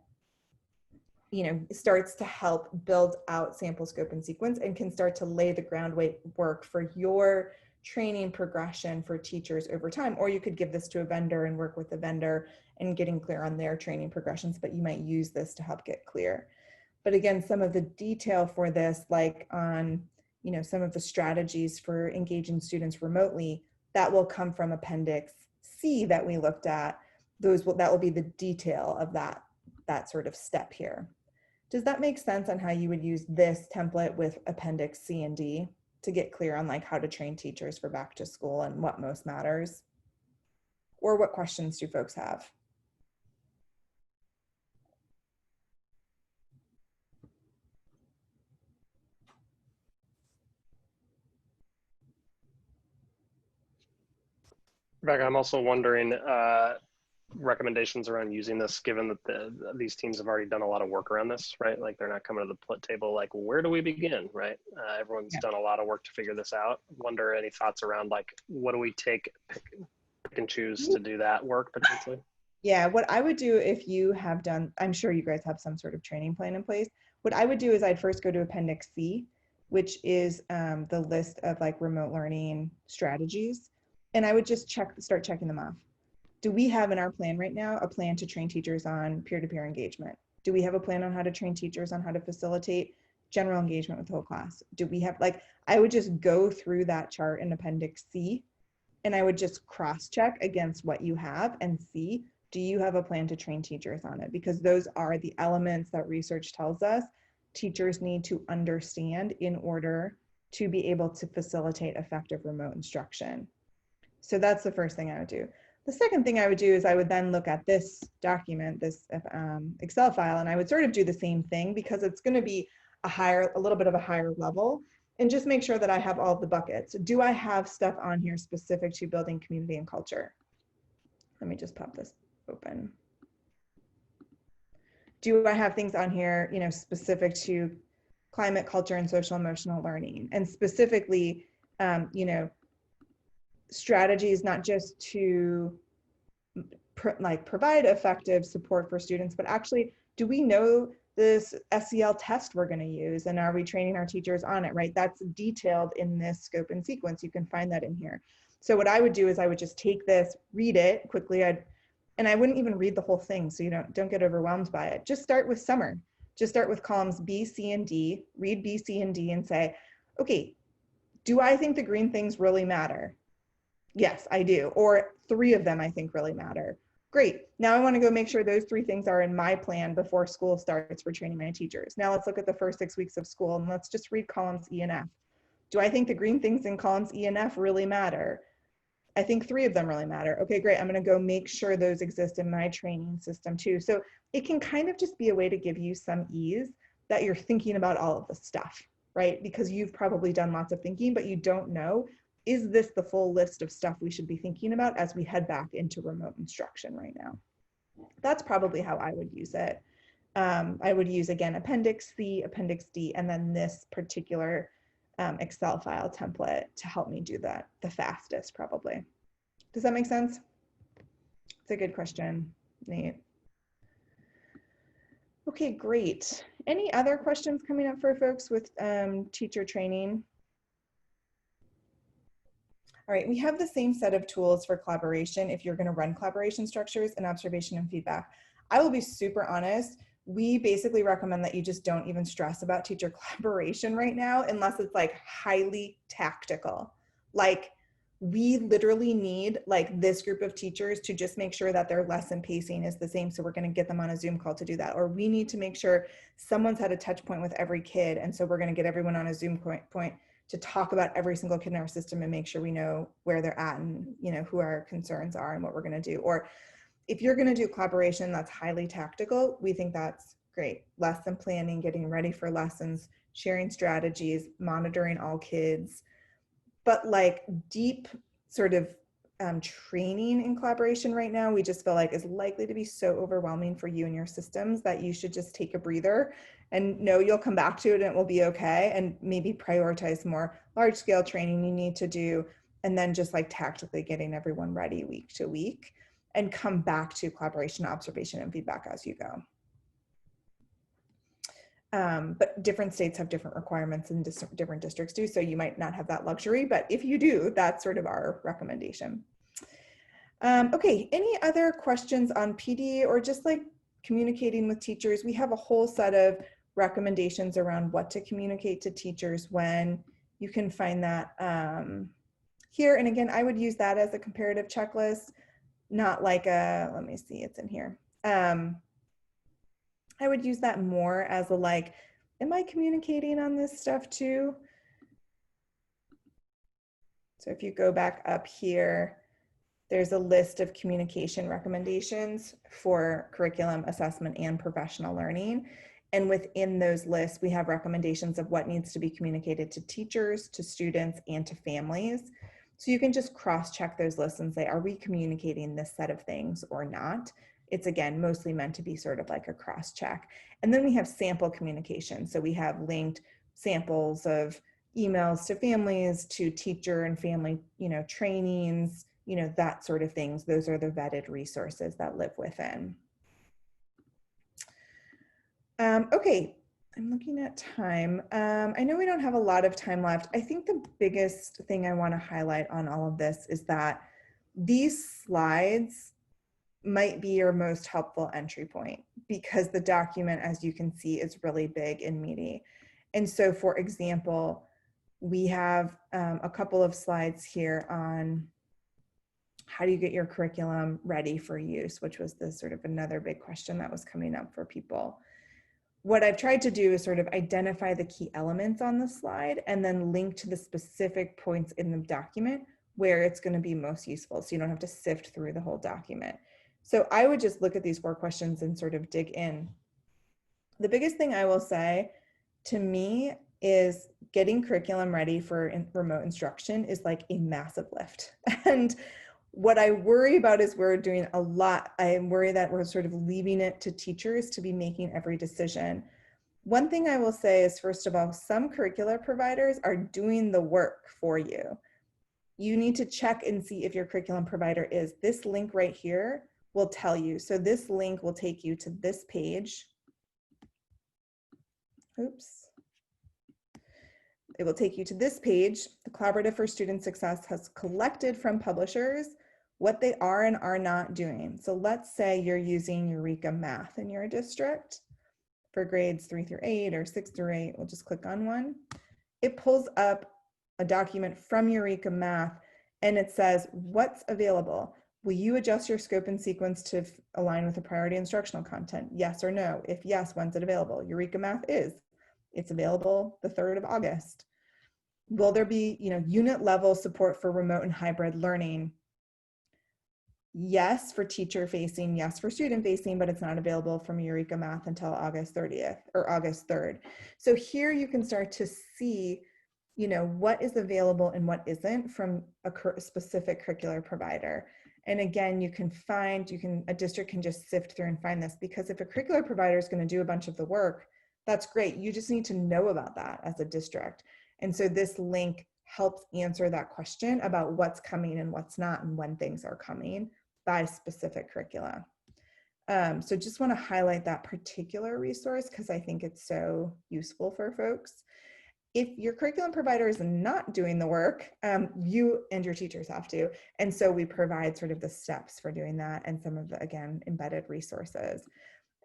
starts to help build out sample scope and sequence and can start to lay the groundwork for your training progression for teachers over time. Or you could give this to a vendor and work with the vendor and getting clear on their training progressions, but you might use this to help get clear. But again, some of the detail for this, like on, some of the strategies for engaging students remotely, that will come from Appendix C that we looked at. That will be the detail of that sort of step here. Does that make sense on how you would use this template with Appendix C and D to get clear on like how to train teachers for back to school and what most matters? Or what questions do folks have? Rebecca, I'm also wondering recommendations around using this, given that these teams have already done a lot of work around this, right? Like they're not coming to the table like, where do we begin, right? Everyone's done a lot of work to figure this out. Wonder any thoughts around like, what do we pick and choose to do that work potentially? Yeah, what I would do if you have done, I'm sure you guys have some sort of training plan in place. what I would do is I'd first go to Appendix C, which is the list of like remote learning strategies. And I would just start checking them off. Do we have in our plan right now a plan to train teachers on peer-to-peer engagement? Do we have a plan on how to train teachers on how to facilitate general engagement with the whole class? Do we have, like, I would just go through that chart in Appendix C, and I would just cross-check against what you have and see, do you have a plan to train teachers on it? Because those are the elements that research tells us teachers need to understand in order to be able to facilitate effective remote instruction. So that's the first thing I would do. The second thing I would do is I would then look at this document, this Excel file, and I would sort of do the same thing because it's going to be a little bit of a higher level, and just make sure that I have all the buckets. Do I have stuff on here specific to building community and culture? Let me just pop this open. Do I have things on here, you know, specific to climate, culture, and social emotional learning, and specifically, you know, strategies not just to provide effective support for students, but actually, do we know this SEL test we're going to use, and are we training our teachers on it, right? That's detailed in this scope and sequence. You can find that in here. So what I would do is I would just take this, read it quickly, and I wouldn't even read the whole thing, so you don't get overwhelmed by it. Just start with summer. Just start with columns B, C, and D. Read B, C, and D and say, okay, do I think the green things really matter? Yes, I do. Or 3 of them I think really matter. Great. Now I want to go make sure those 3 things are in my plan before school starts for training my teachers. Now let's look at the first 6 weeks of school, and let's just read columns E and F. Do I think the green things in columns E and F really matter? I think 3 of them really matter. Okay, great. I'm going to go make sure those exist in my training system too. So it can kind of just be a way to give you some ease that you're thinking about all of the stuff, right? Because you've probably done lots of thinking, but you don't know, is this the full list of stuff we should be thinking about as we head back into remote instruction right now? That's probably how I would use it. I would use, again, Appendix C, Appendix D, and then this particular Excel file template to help me do that the fastest, probably. Does that make sense? It's a good question, Nate. Okay, great. Any other questions coming up for folks with teacher training? All right, we have the same set of tools for collaboration if you're going to run collaboration structures and observation and feedback. I will be super honest. We basically recommend that you just don't even stress about teacher collaboration right now unless it's like highly tactical. Like we literally need like this group of teachers to just make sure that their lesson pacing is the same. So we're going to get them on a Zoom call to do that. Or we need to make sure someone's had a touch point with every kid. And so we're going to get everyone on a Zoom point to talk about every single kid in our system and make sure we know where they're at and, you know, who our concerns are and what we're going to do. Or if you're going to do collaboration that's highly tactical, we think that's great. Lesson planning, getting ready for lessons, sharing strategies, monitoring all kids. But like deep sort of training in collaboration right now, we just feel like is likely to be so overwhelming for you and your systems that you should just take a breather and know you'll come back to it and it will be okay, and maybe prioritize more large scale training you need to do, and then just like tactically getting everyone ready week to week, and come back to collaboration, observation, and feedback as you go. But different states have different requirements and different districts do, so you might not have that luxury, but if you do, that's sort of our recommendation. Okay, any other questions on PD or just like communicating with teachers? We have a whole set of recommendations around what to communicate to teachers when. You can find that here, and again, I would use that as a comparative checklist, not like a, let me see, it's in here. I would use that more as a like, am I communicating on this stuff too? So if you go back up here, there's a list of communication recommendations for curriculum assessment and professional learning. And within those lists, we have recommendations of what needs to be communicated to teachers, to students, and to families. So you can just cross-check those lists and say, are we communicating this set of things or not? It's again, mostly meant to be sort of like a cross-check. And then we have sample communication. So we have linked samples of emails to families, to teacher and family, you know, trainings, you know, that sort of things. Those are the vetted resources that live within. Okay, I'm looking at time. I know we don't have a lot of time left. I think the biggest thing I want to highlight on all of this is that these slides might be your most helpful entry point because the document, as you can see, is really big and meaty. And so, for example, we have a couple of slides here on how do you get your curriculum ready for use, which was the sort of another big question that was coming up for people. What I've tried to do is sort of identify the key elements on the slide and then link to the specific points in the document where it's going to be most useful, so you don't have to sift through the whole document. So I would just look at these 4 questions and sort of dig in. The biggest thing I will say to me is getting curriculum ready for remote instruction is like a massive lift. And what I worry about is we're doing a lot. I worry that we're sort of leaving it to teachers to be making every decision. One thing I will say is, first of all, some curricular providers are doing the work for you. You need to check and see if your curriculum provider is. This link right here will tell you. So this link will take you to this page. Oops. It will take you to this page. The Collaborative for Student Success has collected from publishers what they are and are not doing. So let's say you're using Eureka Math in your district for grades 3 through 8 or 6 through 8. We'll just click on one. It pulls up a document from Eureka Math and it says, what's available? Will you adjust your scope and sequence to align with the priority instructional content? Yes or no? If yes, when's it available? Eureka Math is. It's available the 3rd of August. Will there be, unit level support for remote and hybrid learning? Yes, for teacher facing, yes, for student facing, but it's not available from Eureka Math until August 30th or August 3rd. So here you can start to see, what is available and what isn't from a specific curricular provider. And again, a district can just sift through and find this, because if a curricular provider is going to do a bunch of the work, that's great. You just need to know about that as a district. And so this link helps answer that question about what's coming and what's not and when things are coming by specific curricula. So just want to highlight that particular resource because I think it's so useful for folks. If your curriculum provider is not doing the work, you and your teachers have to. And so we provide sort of the steps for doing that and some of the, again, embedded resources.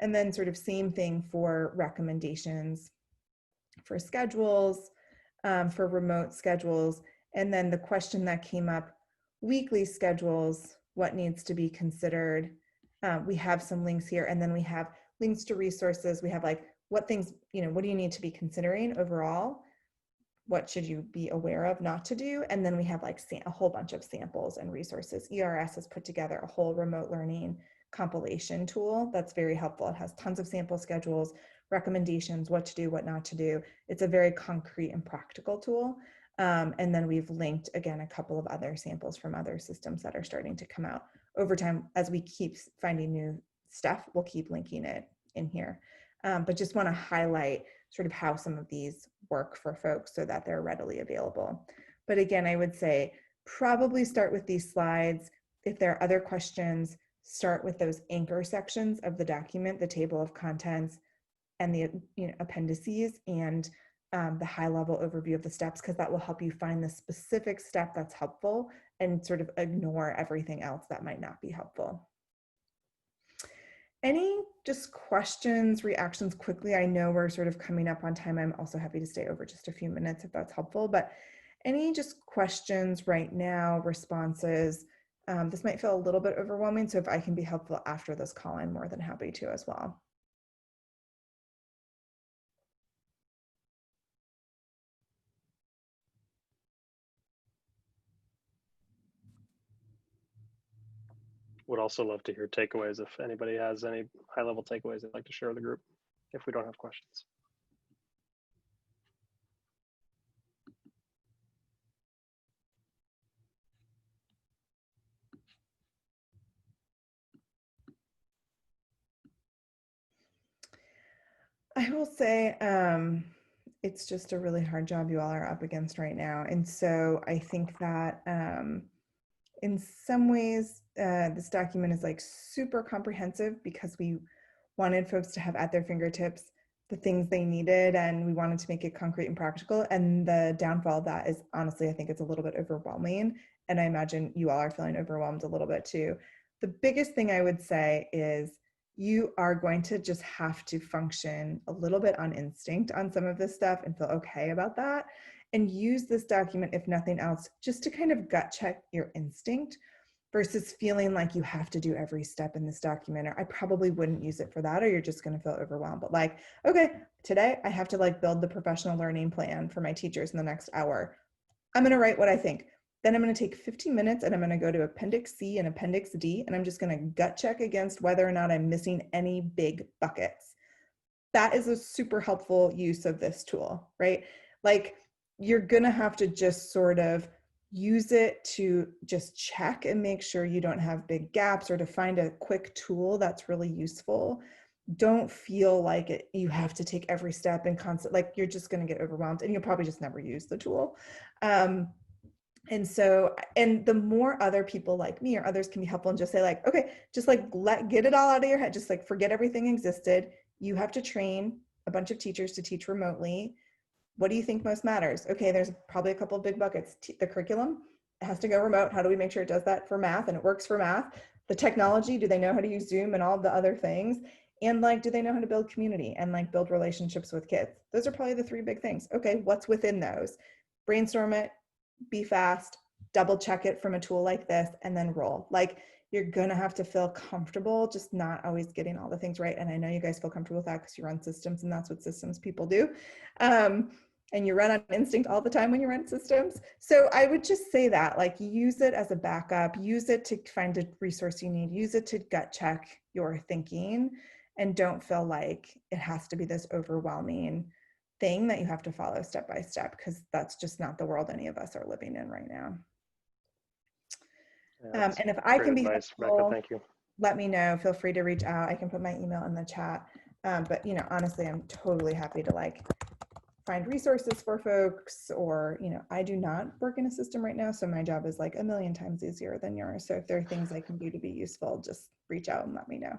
And then sort of same thing for recommendations for schedules, for remote schedules. And then the question that came up, weekly schedules, what needs to be considered. We have some links here, and then we have links to resources. We have like what things, what do you need to be considering overall? What should you be aware of not to do? And then we have like a whole bunch of samples and resources. ERS has put together a whole remote learning compilation tool that's very helpful. It has tons of sample schedules, recommendations, what to do, what not to do. It's a very concrete and practical tool. And then we've linked, again, a couple of other samples from other systems that are starting to come out. Over time, as we keep finding new stuff, we'll keep linking it in here. But just want to highlight sort of how some of these work for folks so that they're readily available. But again, I would say probably start with these slides. If there are other questions, start with those anchor sections of the document, the table of contents, and the appendices, and the high-level overview of the steps, because that will help you find the specific step that's helpful and sort of ignore everything else that might not be helpful. Any just questions, reactions quickly? I know we're sort of coming up on time. I'm also happy to stay over just a few minutes if that's helpful, but any just questions right now, responses? This might feel a little bit overwhelming, so if I can be helpful after this call, I'm more than happy to as well. Would also love to hear takeaways if anybody has any high-level takeaways they'd like to share with the group if we don't have questions. I will say it's just a really hard job you all are up against right now. And so I think that in some ways, this document is like super comprehensive because we wanted folks to have at their fingertips the things they needed, and we wanted to make it concrete and practical. And the downfall of that is, honestly, I think it's a little bit overwhelming. And I imagine you all are feeling overwhelmed a little bit too. The biggest thing I would say is you are going to just have to function a little bit on instinct on some of this stuff and feel okay about that. And use this document, if nothing else, just to kind of gut check your instinct versus feeling like you have to do every step in this document, or I probably wouldn't use it for that, or you're just going to feel overwhelmed. But like, okay, today I have to like build the professional learning plan for my teachers in the next hour. I'm going to write what I think. Then I'm going to take 15 minutes and I'm going to go to Appendix C and Appendix D, and I'm just going to gut check against whether or not I'm missing any big buckets. That is a super helpful use of this tool, right? Like, you're going to have to just sort of use it to just check and make sure you don't have big gaps, or to find a quick tool that's really useful. Don't feel like you have to take every step and constant, like you're just going to get overwhelmed and you'll probably just never use the tool. And so, and the more other people like me or others can be helpful and just say like, okay, just like get it all out of your head. Just like forget everything existed. You have to train a bunch of teachers to teach remotely. What do you think most matters? Okay, there's probably a couple of big buckets. The curriculum, it has to go remote. How do we make sure it does that for math and it works for math? The technology, do they know how to use Zoom and all the other things? And like, do they know how to build community and like build relationships with kids? Those are probably the three big things. Okay, what's within those? Brainstorm it, be fast, double check it from a tool like this, and then roll. Like, you're gonna have to feel comfortable just not always getting all the things right. And I know you guys feel comfortable with that because you run systems and that's what systems people do. And you run on instinct all the time when you run systems. So I would just say that, like, use it as a backup, use it to find a resource you need, use it to gut check your thinking, and don't feel like it has to be this overwhelming thing that you have to follow step by step, because that's just not the world any of us are living in right now. And if I can be helpful, Rebecca, thank you. Let me know. Feel free to reach out. I can put my email in the chat. But you know, honestly, I'm totally happy to like find resources for folks, or you know, I do not work in a system right now, so my job is like a million times easier than yours. So if there are things I can do to be useful, just reach out and let me know.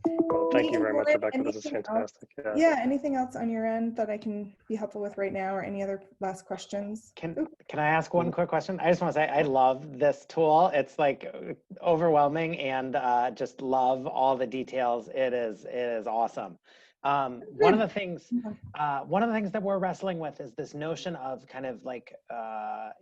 Well, thank you very much, Rebecca. This is fantastic. Yeah, anything else on your end that I can be helpful with right now, or any other last questions? Can I ask one quick question? I just want to say I love this tool. It's like overwhelming, and just love all the details. It is awesome. One of the things that we're wrestling with is this notion of kind of like,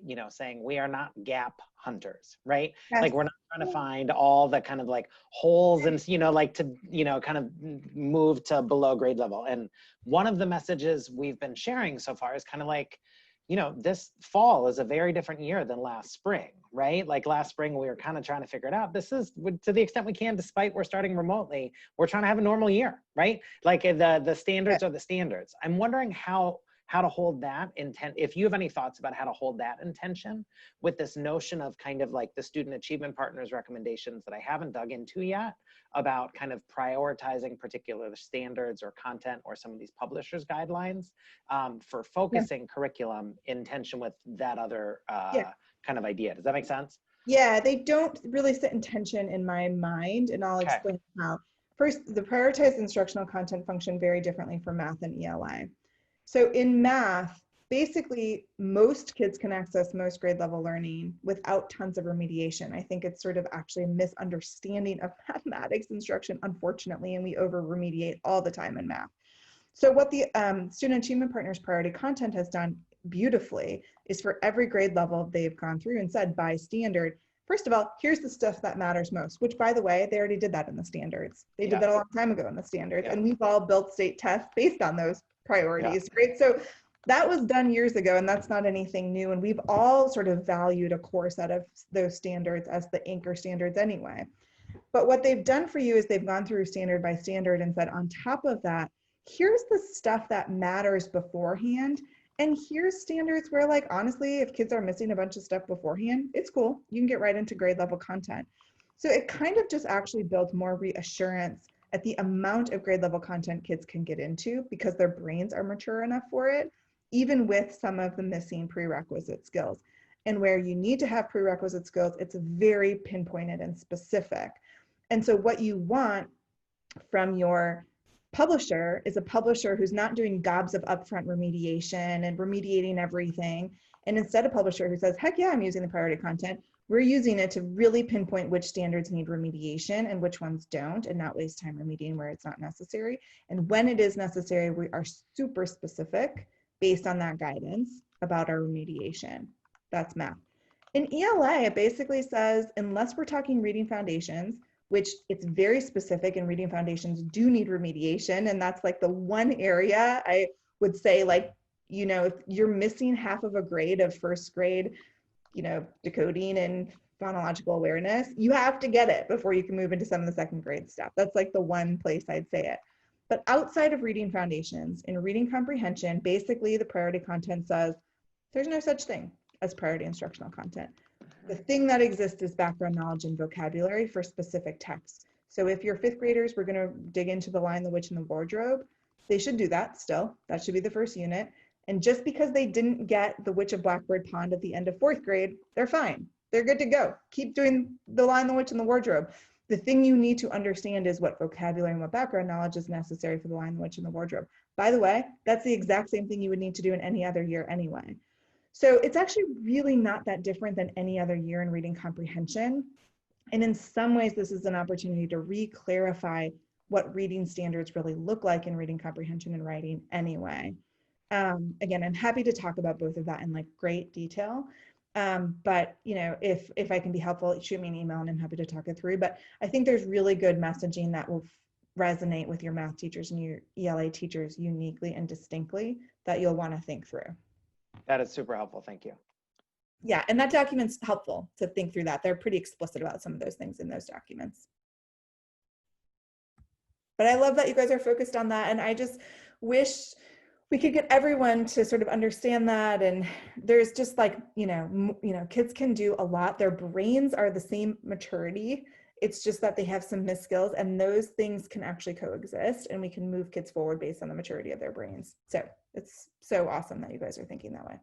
you know, saying we are not gap hunters, right? Yes. Like, we're not trying to find all the kind of like holes and, you know, like to, you know, kind of move to below grade level. And one of the messages we've been sharing so far is kind of like, you know, this fall is a very different year than last spring, right? Like last spring, we were kind of trying to figure it out. This is, to the extent we can, despite we're starting remotely, we're trying to have a normal year, right? Like the standards are the standards. I'm wondering how to hold that intent. If you have any thoughts about how to hold that intention with this notion of kind of like the Student Achievement Partners recommendations that I haven't dug into yet, about kind of prioritizing particular standards or content or some of these publishers' guidelines for focusing curriculum in tension with that other kind of idea. Does that make sense? Yeah, they don't really sit in tension in my mind, and I'll explain how. First, the prioritized instructional content function very differently for math and ELA. So in math, basically, most kids can access most grade level learning without tons of remediation. I think it's sort of actually a misunderstanding of mathematics instruction, unfortunately, and we over remediate all the time in math. So what the Student Achievement Partners priority content has done beautifully is for every grade level, they've gone through and said by standard, first of all, here's the stuff that matters most, which by the way, they already did that in the standards. They did that a long time ago in the standards, and we've all built state tests based on those priorities, right? So that was done years ago, and that's not anything new. And we've all sort of valued a core set of those standards as the anchor standards anyway. But what they've done for you is they've gone through standard by standard and said, on top of that, here's the stuff that matters beforehand. And here's standards where, like, honestly, if kids are missing a bunch of stuff beforehand, it's cool. You can get right into grade level content. So it kind of just actually builds more reassurance at the amount of grade level content kids can get into, because their brains are mature enough for it, even with some of the missing prerequisite skills. And where you need to have prerequisite skills, it's very pinpointed and specific. And so what you want from your Publisher is a publisher who's not doing gobs of upfront remediation and remediating everything. And instead, a publisher who says, heck yeah, I'm using the priority content. We're using it to really pinpoint which standards need remediation and which ones don't, and not waste time remediating where it's not necessary. And when it is necessary, we are super specific based on that guidance about our remediation. That's math. In ELA, it basically says, unless we're talking reading foundations, which it's very specific, and reading foundations do need remediation. And that's like the one area I would say, like, you know, if you're missing half of a grade of first grade, you know, decoding and phonological awareness, you have to get it before you can move into some of the second grade stuff. That's like the one place I'd say it. But outside of reading foundations, in reading comprehension, basically the priority content says there's no such thing as priority instructional content. The thing that exists is background knowledge and vocabulary for specific texts. So if your fifth graders were going to dig into The Lion, the Witch, and the Wardrobe, they should do that still. That should be the first unit. And just because they didn't get The Witch of Blackbird Pond at the end of fourth grade, they're fine. They're good to go. Keep doing The Lion, the Witch, and the Wardrobe. The thing you need to understand is what vocabulary and what background knowledge is necessary for The Lion, the Witch, and the Wardrobe. By the way, that's the exact same thing you would need to do in any other year anyway. So it's actually really not that different than any other year in reading comprehension. And in some ways, this is an opportunity to re-clarify what reading standards really look like in reading comprehension and writing anyway. Again, I'm happy to talk about both of that in like great detail. But you know, if I can be helpful, shoot me an email and I'm happy to talk it through. But I think there's really good messaging that will resonate with your math teachers and your ELA teachers uniquely and distinctly that you'll want to think through. That is super helpful. Thank you. Yeah, and that document's helpful to think through that. They're pretty explicit about some of those things in those documents. But I love that you guys are focused on that. And I just wish we could get everyone to sort of understand that. And there's just like, you know, kids can do a lot. Their brains are the same maturity. It's just that they have some missed skills, and those things can actually coexist, and we can move kids forward based on the maturity of their brains. So it's so awesome that you guys are thinking that way.